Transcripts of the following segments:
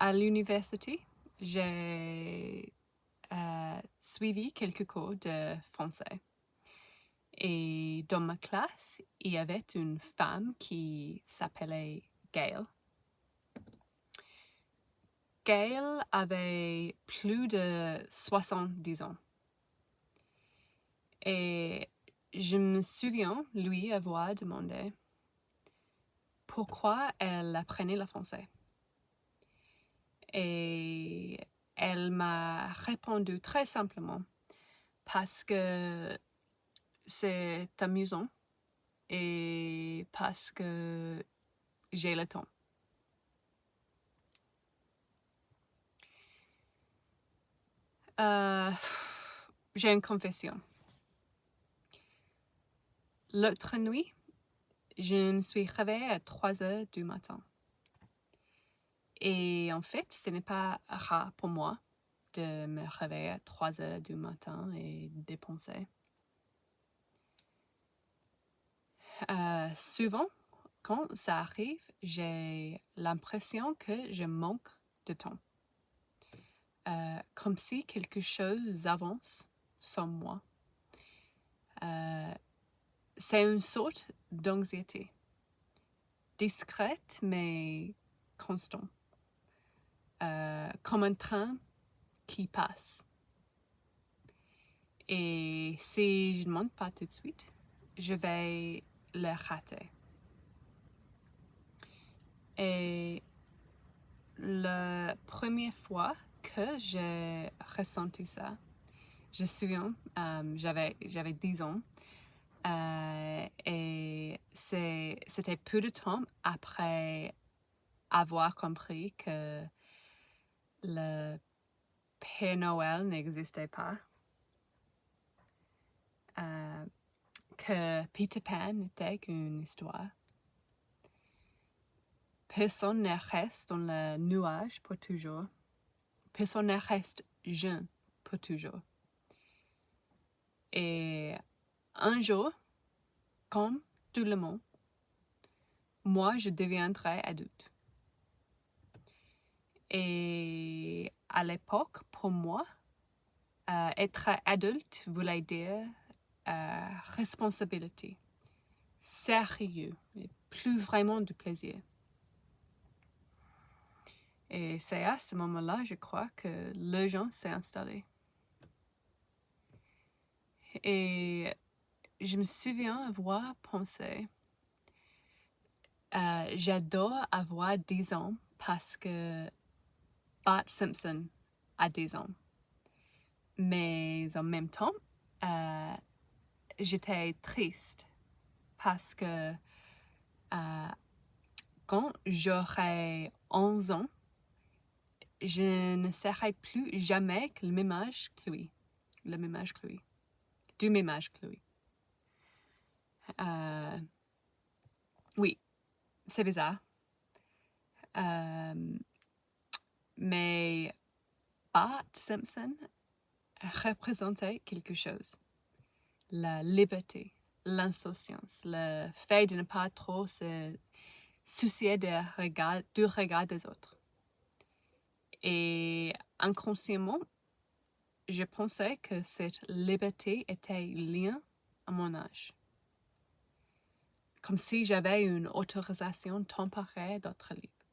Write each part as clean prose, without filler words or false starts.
À l'université, j'ai suivi quelques cours de français. Et dans ma classe, il y avait une femme qui s'appelait Gail. Gail avait plus de 70 ans. Et je me souviens lui avoir demandé pourquoi elle apprenait le français. Et elle m'a répondu très simplement parce que c'est amusant et parce que j'ai le temps. J'ai une confession. L'autre nuit, je me suis réveillée à 3 heures du matin. Et en fait, ce n'est pas rare pour moi de me réveiller à 3 heures du matin et de penser. Souvent, quand ça arrive, j'ai l'impression que je manque de temps. Comme si quelque chose avance sans moi. C'est une sorte d'anxiété, discrète mais constante, comme un train qui passe. Et si je ne monte pas tout de suite, je vais le rater. Et la première fois que j'ai ressenti ça, je me souviens, j'avais 10 ans, et c'était peu de temps après avoir compris que le Père Noël n'existait pas, que Peter Pan n'était qu'une histoire. Personne ne reste dans le nuage pour toujours. Personne ne reste jeune pour toujours. Et un jour, comme tout le monde, moi, je deviendrai adulte. Et à l'époque, pour moi, être adulte voulait dire responsabilité, sérieux, et plus vraiment du plaisir. Et c'est à ce moment-là, je crois, que l'urgence s'est installée. Et je me souviens avoir pensé, j'adore avoir 10 ans parce que Bart Simpson a 10 ans. Mais en même temps, j'étais triste parce que quand j'aurai 11 ans, je ne serai plus jamais le même âge que lui. Le même âge que lui. Du même âge que lui. Oui, c'est bizarre. Mais Bart Simpson représentait quelque chose. La liberté, l'insouciance, le fait de ne pas trop se soucier du regard des autres. Et inconsciemment, je pensais que cette liberté était liée à mon âge. Comme si j'avais une autorisation temporaire d'être libre.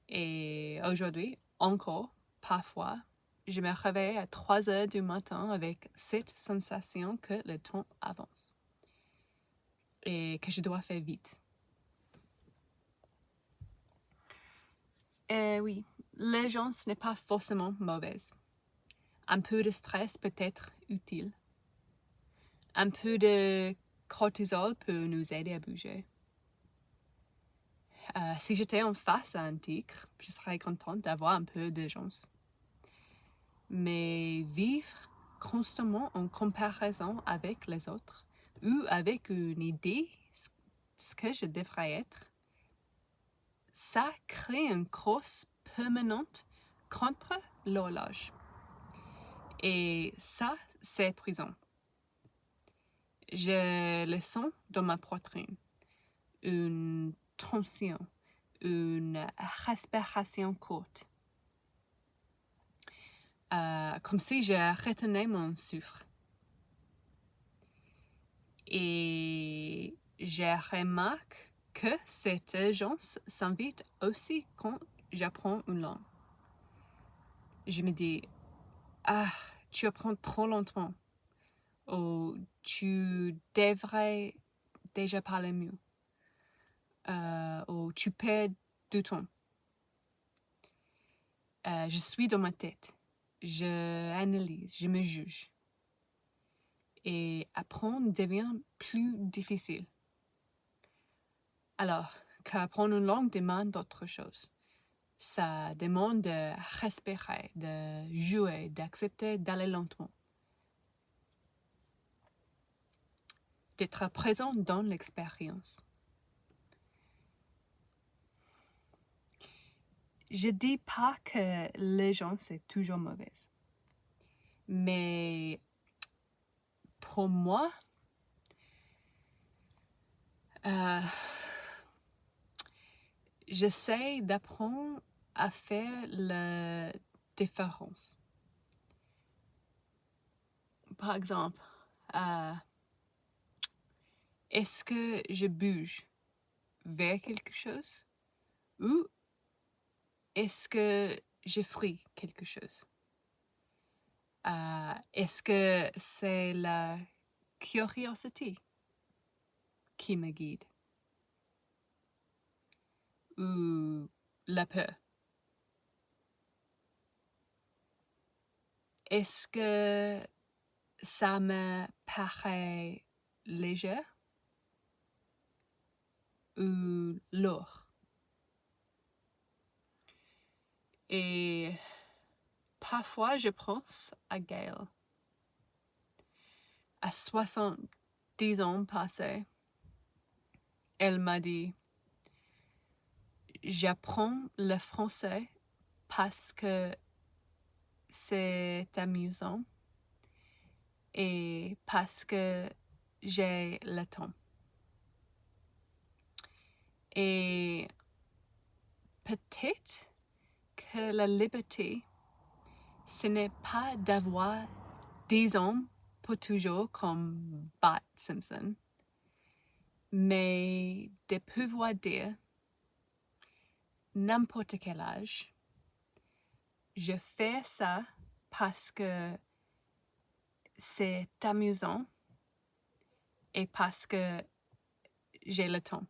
Et aujourd'hui, encore, parfois, je me réveille à 3 heures du matin avec cette sensation que le temps avance et que je dois faire vite. Et oui, l'urgence n'est pas forcément mauvaise. Un peu de stress peut être utile. Un peu de cortisol peut nous aider à bouger. Si j'étais en face à un tigre, je serais contente d'avoir un peu d'urgence. Mais vivre constamment en comparaison avec les autres ou avec une idée ce que je devrais être, ça crée une crosse permanente contre l'horloge. Et ça, c'est épuisant. Je le sens dans ma poitrine. Une tension, une respiration courte. Comme si je retenais mon souffle. Et je remarque que cette urgence s'invite aussi quand j'apprends une langue. Je me dis, tu apprends trop lentement. Ou tu devrais déjà parler mieux. Ou tu perds du temps. Je suis dans ma tête. Je analyse, je me juge. Et apprendre devient plus difficile. Alors qu'apprendre une langue demande d'autre chose. Ça demande de respirer, de jouer, d'accepter d'aller lentement. D'être présent dans l'expérience. Je dis pas que les gens c'est toujours mauvais. Mais pour moi, j'essaie d'apprendre à faire la différence. Par exemple, est-ce que je bouge vers quelque chose ou est-ce que je fris quelque chose? Est-ce que c'est la curiosité qui me guide ou la peur? Est-ce que ça me paraît léger ou lourd? Et parfois, je pense à Gail. À 70 ans passés, elle m'a dit « J'apprends le français parce que c'est amusant et parce que j'ai le temps. » Et peut-être que la liberté, ce n'est pas d'avoir 10 ans pour toujours comme Bart Simpson, mais de pouvoir dire n'importe quel âge, je fais ça parce que c'est amusant et parce que j'ai le temps.